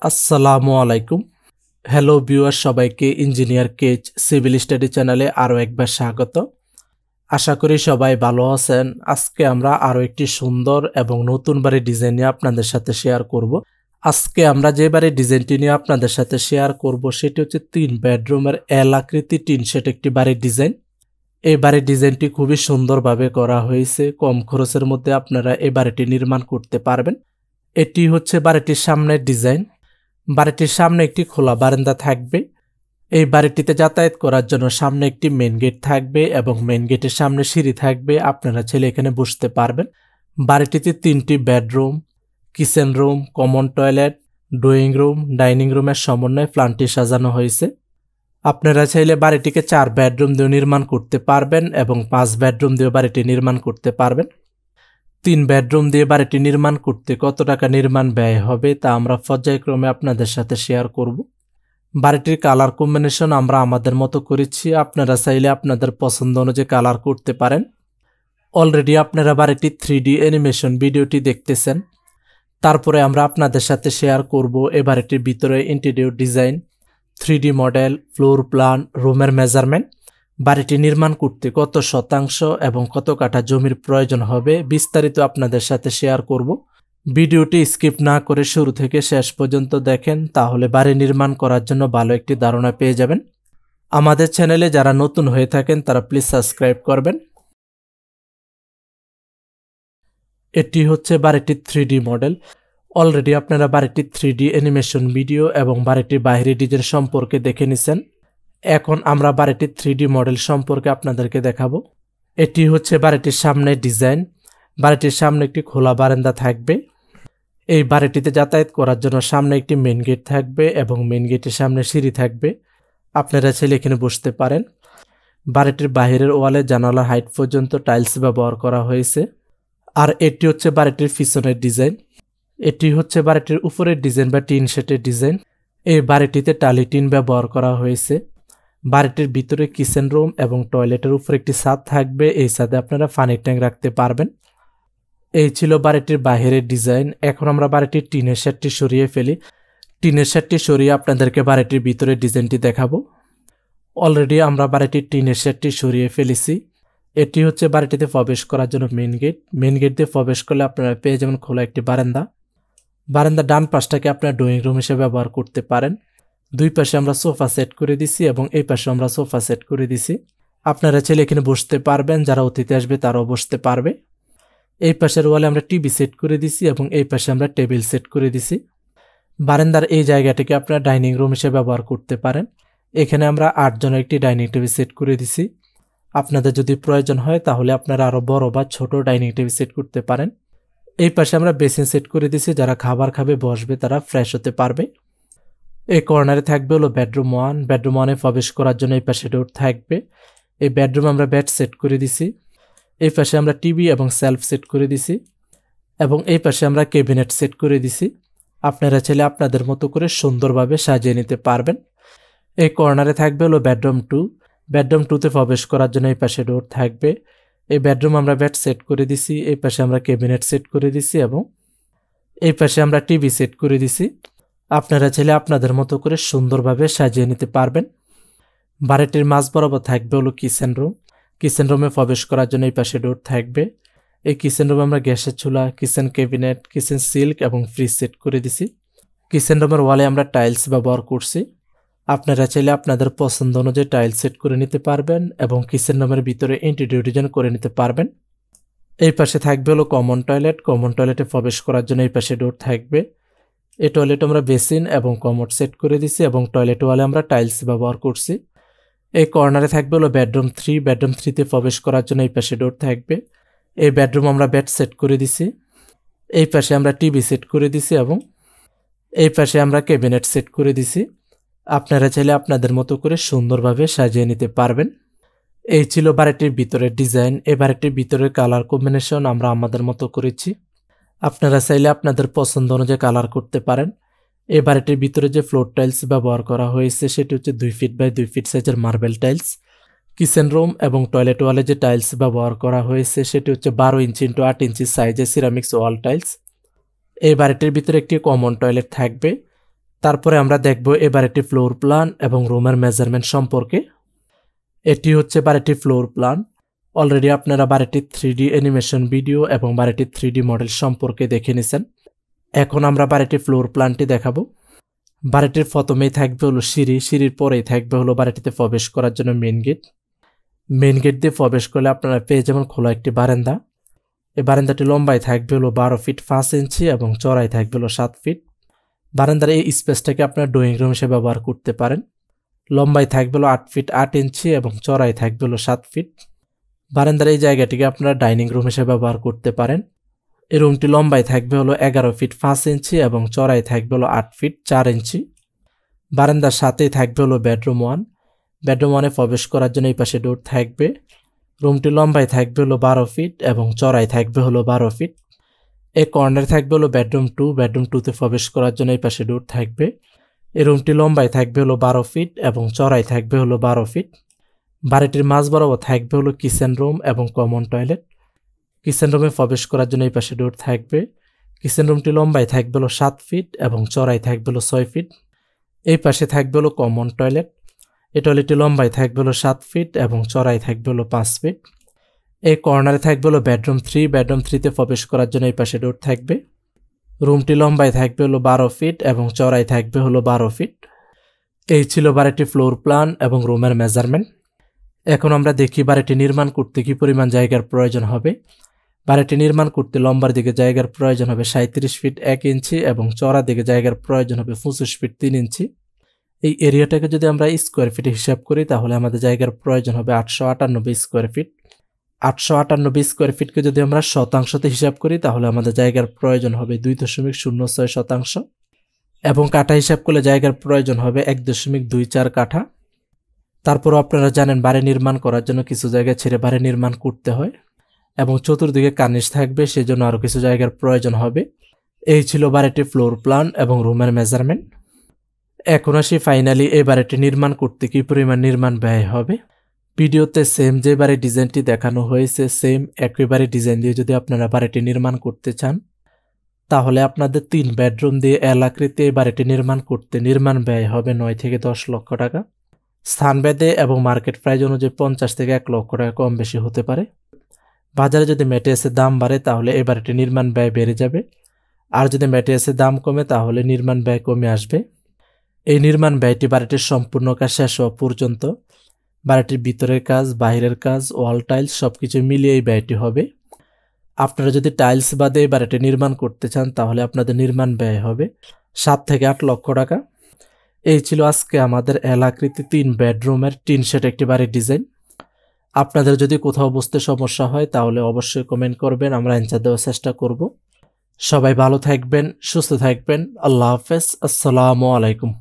আসসালামু আলাইকুম। Hello viewer, সবাইকে ইঞ্জিনিয়ার কেজ সিভিল স্টাডি চ্যানেলে আরও একবার স্বাগত। আশা করি সবাই ভালো আছেন। আজকে আমরা আরও একটি সুন্দর এবং নতুন বাড়ির ডিজাইন নিয়ে আপনাদের সাথে শেয়ার করব। আজকে আমরা যে বাড়ির ডিজাইনটি নিয়ে আপনাদের সাথে শেয়ার করব সেটি হচ্ছে 3 বেডরুমের এল আকৃতি টিন শেড একটি বাড়ির ডিজাইন। এই বাড়ির ডিজাইনটি খুবই সুন্দরভাবে করা হয়েছে। কম খরচের মধ্যে আপনারা এই বাড়িটি নির্মাণ করতে পারবেন। এটি হচ্ছে বাড়িটির সামনের ডিজাইন। বাড়িটির সামনে একটি খোলা বারান্দা থাকবে। এই বাড়িটিতে যাতায়াত করার জন্য সামনে একটি মেন গেট থাকবে এবং মেন গেটের সামনে সিঁড়ি থাকবে। আপনারা ছেলে এখানে বসতে পারবেন। বাড়িটিতে 3টি bedroom, kitchen room, common toilet, drawing room, dining রুমের সমন্বয়ে প্ল্যানটি সাজানো হয়েছে। আপনারা চাইলে বাড়িটিকে 4 বেডরুম দিয়ে নির্মাণ করতে পারবেন এবং 5 বেডরুম দিয়ে বাড়িটি নির্মাণ করতে পারবেন। 3 বেডরুম দিয়ে বাড়িটি নির্মাণ করতে কত টাকা নির্মাণ ব্যয় হবে তা আমরা পর্যায়ক্রমে আপনাদের সাথে শেয়ার করব। বাড়িটির কালার কম্বিনেশন আমরা আমাদের মতো করেছি। আপনারা চাইলে আপনাদের পছন্দ অনুযায়ী কালার করতে পারেন। অলরেডি আপনারা বাড়িটির 3D অ্যানিমেশন ভিডিওটি দেখতেছেন। তারপরে আমরা আপনাদের সাথে শেয়ার করব এ বাড়িটির ভিতরে interior design, 3D model, floor plan, রুমের মেজারমেন্ট, বাড়িটি নির্মাণ করতে কত শতাংশ এবং কত কাঠা জমির প্রয়োজন হবে বিস্তারিত আপনাদের সাথে শেয়ার করব। ভিডিওটি স্কিপ না করে শুরু থেকে শেষ পর্যন্ত দেখেন, তাহলে বাড়ি নির্মাণ করার জন্য ভালো একটি ধারণা পেয়ে যাবেন। আমাদের চ্যানেলে যারা নতুন হয়ে থাকেন তারা প্লিজ সাবস্ক্রাইব করবেন। এটি হচ্ছে বাড়িটির 3D মডেল। অলরেডি আপনারা বাড়িটির 3D অ্যানিমেশন ভিডিও এবং বাড়িটির বাইরে ডিজাইন সম্পর্কে দেখে নিছেন। এখন আমরা বাড়িটির 3D মডেল সম্পর্কে আপনাদেরকে দেখাবো। এটি হচ্ছে বাড়িটির সামনের ডিজাইন। বাড়িটির সামনে একটি খোলা বারান্দা থাকবে। এই বাড়িটিতে যাতায়াত করার জন্য সামনে একটি মেন গেট থাকবে এবং মেন গেটের সামনে সিঁড়ি থাকবে। আপনারা ছেলে এখানে বসতে পারেন। বাড়িটির বাহিরের ওয়ালে জানালার হাইট পর্যন্ত টাইলস ব্যবহার করা হয়েছে। আর এটি হচ্ছে বাড়িটির পিছনের ডিজাইন। এটি হচ্ছে বাড়িটির উপরের ডিজাইন বা টিন শেডের ডিজাইন। এই বাড়িটিতে টালি টিন ব্যবহার করা হয়েছে। বাড়িটির ভিতরে কিচেন রুম এবং টয়লেটের উপর একটি ছাদ থাকবে। এই ছাদে আপনারা পানির ট্যাঙ্ক রাখতে পারবেন। এই ছিল বাড়িটির বাহিরের ডিজাইন। এখন আমরা বাড়িটির টিনের শেডটি সরিয়ে ফেলি। টিনের শেডটি সরিয়ে আপনাদেরকে বাড়িটির ভিতরের ডিজাইনটি দেখাবো। অলরেডি আমরা বাড়িটির টিনের শেডটি সরিয়ে ফেলেছি। এটি হচ্ছে বাড়িটিতে প্রবেশ করার জন্য মেন গেট। মেন গেট দিয়ে প্রবেশ করলে আপনারা পেয়ে যাবেন খোলা একটি বারান্দা। বারান্দার ডান পাশটাকে আপনারা ড্রয়িং রুম হিসেবে ব্যবহার করতে পারেন। দুই পাশে আমরা সোফা সেট করে দিছি এবং এই পাশে আমরা সোফা সেট করে দিছি। আপনারা ছেলে এখানে বসতে পারবেন, যারা অতিথি আসবে তারাও বসতে পারবে। এই পাশের ওয়ালে আমরা টিভি সেট করে দিছি এবং এই পাশে আমরা টেবিল সেট করে দিছি। বারান্দার এই জায়গাটিকে আপনারা ডাইনিং রুম হিসেবে ব্যবহার করতে পারেন। এখানে আমরা 8 জনের একটি ডাইনিং টেবিল সেট করে দিছি। আপনাদের যদি প্রয়োজন হয় তাহলে আপনারা আরও বড় বা ছোট ডাইনিং টেবিল সেট করতে পারেন। এই পাশে আমরা বেসিন সেট করে দিছি, যারা খাবার খাবে বসবে তারা ফ্রেশ হতে পারবে। এই কর্নারে থাকবে হলো বেডরুম 1। বেডরুম 1-এ প্রবেশ করার জন্য এই পাশে ডোর থাকবে। এই বেডরুমে আমরা বেড সেট করে দিছি। এই পাশে আমরা টিভি এবং সেলফ সেট করে দিছি এবং এই পাশে আমরা ক্যাবিনেট সেট করে দিছি। আপনারা চাইলে আপনাদের মতো করে সুন্দরভাবে সাজিয়ে নিতে পারবেন। এই কর্নারে থাকবে হলো বেডরুম 2। বেডরুম 2-তে প্রবেশ করার জন্য এই পাশে ডোর থাকবে। এই বেডরুম আমরা বেড সেট করে দিছি। এই পাশে আমরা ক্যাবিনেট সেট করে দিছি এবং এই পাশে আমরা টিভি সেট করে দিছি। আপনারা চাইলে আপনাদের মতো করে সুন্দরভাবে সাজিয়ে নিতে পারবেন। বাড়িটির মাঝ বরাবর থাকবে হলো কিচেন রুম। কিচেন রুমে প্রবেশ করার জন্য এই পাশে ডোর থাকবে। এই কিচেন রুমে আমরা গ্যাসের চুলা, কিচেন ক্যাবিনেট, কিচেন সিল্ক এবং ফ্রিজ সেট করে দিছি। কিচেন রুমের ওয়ালে আমরা টাইলস ব্যবহার করছি। আপনারা চাইলে আপনাদের পছন্দ অনুযায়ী টাইলস সেট করে নিতে পারবেন এবং কিচেন রুমের ভিতরে ইন্টেরিয়র ডিজাইন করে নিতে পারবেন। এই পাশে থাকবে হলো কমন টয়লেট। কমন টয়লেটে প্রবেশ করার জন্য এই পাশে ডোর থাকবে। এই টয়লেটে আমরা বেসিন এবং কমোড সেট করে দিছি এবং টয়লেট ওয়ালে আমরা টাইলস ব্যবহার করছি। এই কর্নারে থাকবে হলো বেডরুম 3। বেডরুম 3-তে প্রবেশ করার জন্য এই পাশে ডোর থাকবে। এই বেডরুম আমরা বেড সেট করে দিছি। এই পাশে আমরা টিভি সেট করে দিছি এবং এই পাশে আমরা ক্যাবিনেট সেট করে দিছি। আপনারা চাইলে আপনাদের মতো করে সুন্দরভাবে সাজিয়ে নিতে পারবেন। এই ছিল বাড়িটির ভিতরের ডিজাইন। এই বাড়িটির ভিতরের কালার কম্বিনেশন আমরা আমাদের মতো করেছি। আপনারা চাইলে আপনাদের পছন্দ অনুযায়ী কালার করতে পারেন। এই বাড়িটির ভিতরে যে ফ্লোর টাইলস ব্যবহার করা হয়েছে সেটি হচ্ছে 2 ফিট বাই 2 ফিট সাইজের মার্বেল টাইলস। কিচেন রুম এবং টয়লেট ওয়ালে যে টাইলস ব্যবহার করা হয়েছে সেটি হচ্ছে 12 ইঞ্চি ইন্টু 8 ইঞ্চি সাইজের সিরামিক্স ওয়াল টাইলস। এই বাড়িটির ভিতরে একটি কমন টয়লেট থাকবে। তারপরে আমরা দেখব এই বাড়িটি ফ্লোর প্ল্যান এবং রুমের মেজারমেন্ট সম্পর্কে। এটি হচ্ছে বাড়িটি ফ্লোর প্ল্যান। অলরেডি আপনারা বাড়িটির 3D অ্যানিমেশন ভিডিও এবং বাড়িটির 3D মডেল সম্পর্কে দেখে নিছেন। এখন আমরা বাড়িটির ফ্লোর প্ল্যানটি দেখাবো। বাড়িটির প্রথমেই থাকবে হলো সিঁড়ি, সিঁড়ির পরেই থাকবে হলো বাড়িটিতে প্রবেশ করার জন্য মেইন গেট। মেইন গেট দিয়ে প্রবেশ করলে আপনারা পেয়ে যাবেন খোলা একটি বারান্দা। এই বারান্দাটি লম্বায় থাকবে হলো 12 ফিট 5 ইঞ্চি এবং চড়াই থাকবে হলো 7 ফিট। বারান্দার এই স্পেসটাকে আপনারা ড্রয়িং রুম হিসেবে ব্যবহার করতে পারেন। লম্বায় থাকবে হলো 8 ফিট 8 ইঞ্চি এবং চড়াই থাকবে হলো 7 ফিট। বারান্দার এই জায়গাটিকে আপনারা ডাইনিং রুম হিসেবে ব্যবহার করতে পারেন। এই রুমটি লম্বায় থাকবে হলো 11 ফিট 5 ইঞ্চি এবং চড়াই থাকবে হলো 8 ফিট 4 ইঞ্চি। বারান্দার সাথেই থাকবে হলো বেডরুম 1। বেডরুম 1-এ প্রবেশ করার জন্য এই পাশে ডোর থাকবে। রুমটি লম্বায় থাকবে হলো 12 ফিট এবং চড়াই থাকবে হলো 12 ফিট। এই কর্নারে থাকবে হলো বেডরুম 2। বেডরুম 2-তে প্রবেশ করার জন্য এই পাশে ডোর থাকবে। এই রুমটি লম্বায় থাকবে হলো 12 ফিট এবং চড়াই থাকবে হলো 12 ফিট। বাড়িটির মাঝ বরাবর থাকবে হলো কিচেন রুম এবং কমন টয়লেট। কিচেন রুমে প্রবেশ করার জন্য এই পাশে ডোর থাকবে। কিচেন রুমটি লম্বায় থাকবে হলো 7 ফিট এবং চড়াই থাকবে হলো 6 ফিট। এই পাশে থাকবে হলো কমন টয়লেট। এই টয়লেটটি লম্বায় থাকবে হলো 7 ফিট এবং চড়াই থাকবে হলো 5 ফিট। এই কর্নারে থাকবে হলো বেডরুম 3। বেডরুম 3-তে প্রবেশ করার জন্য এই পাশে ডোর থাকবে। রুমটি লম্বায় থাকবে হলো 12 ফিট এবং চড়াই থাকবে হলো 12 ফিট। এই ছিল বাড়িটির ফ্লোর প্ল্যান এবং রুমের মেজারমেন্ট। এখন আমরা দেখি বাড়িটি নির্মাণ করতে কি পরিমাণ জায়গার প্রয়োজন হবে। বাড়িটি নির্মাণ করতে লম্বার দিকে জায়গার প্রয়োজন হবে 37 ফিট 1 ইঞ্চি এবং চড়ার দিকে জায়গার প্রয়োজন হবে 25 ফিট 3 ইঞ্চি। এই এরিয়াটাকে যদি আমরা স্কোয়ার ফিটে হিসাব করি তাহলে আমাদের জায়গার প্রয়োজন হবে 898 স্কোয়ার ফিট। 898 স্কোয়ার ফিটকে যদি আমরা শতাংশতে হিসাব করি তাহলে আমাদের জায়গার প্রয়োজন হবে 2.06 শতাংশ এবং কাঠা হিসাব করলে জায়গার প্রয়োজন হবে 1.24 কাঠা। তারপরও আপনারা জানেন বাড়ি নির্মাণ করার জন্য কিছু জায়গা ছেড়ে বাড়ি নির্মাণ করতে হয় এবং চতুর্দিকে কার্নিশ থাকবে, সেজন্য আরও কিছু জায়গার প্রয়োজন হবে। এই ছিল বাড়িটির ফ্লোর প্ল্যান এবং রুমের মেজারমেন্ট। এখন আসি ফাইনালি এই বাড়িটি নির্মাণ করতে কি পরিমাণ নির্মাণ ব্যয় হবে। ভিডিওতে সেম যে বাড়ির ডিজাইনটি দেখানো হয়েছে সেম একইবারে ডিজাইন দিয়ে যদি আপনারা বাড়িটি নির্মাণ করতে চান তাহলে আপনাদের 3 বেডরুম দিয়ে এল আকৃতি এই বাড়িটি নির্মাণ করতে নির্মাণ ব্যয় হবে 9 থেকে 10 লক্ষ টাকা। স্থানভেদে এবং মার্কেট প্রাইস অনুযায়ী 50 থেকে 1 লক্ষ টাকা কম বেশি হতে পারে। বাজারে যদি ম্যাটেরিয়ালসের দাম বাড়ে তাহলে এই বাড়িটি নির্মাণ ব্যয় বেড়ে যাবে, আর যদি ম্যাটেরিয়ালসের দাম কমে তাহলে নির্মাণ ব্যয় কমে আসবে। এই নির্মাণ ব্যয়টি বাড়িটির সম্পূর্ণ কাজ শেষ হওয়া পর্যন্ত, বাড়িটির ভিতরের কাজ, বাইরের কাজ, ওয়াল টাইলস সবকিছু মিলিয়ে এই ব্যয়টি হবে। আপনারা যদি টাইলস বাদে এই বাড়িটি নির্মাণ করতে চান তাহলে আপনাদের নির্মাণ ব্যয় হবে 7 থেকে 8 লক্ষ টাকা। এই ছিল আজকে আমাদের এল আকৃতি 3 বেডরুমের টিন শেড একটি বাড়ির ডিজাইন। আপনাদের যদি কোথাও বুঝতে সমস্যা হয় তাহলে অবশ্যই কমেন্ট করবেন, আমরা অ্যান্সার দেওয়ার চেষ্টা করব। সবাই ভালো থাকবেন, সুস্থ থাকবেন। আল্লাহ হাফেজ। আসসালামু আলাইকুম।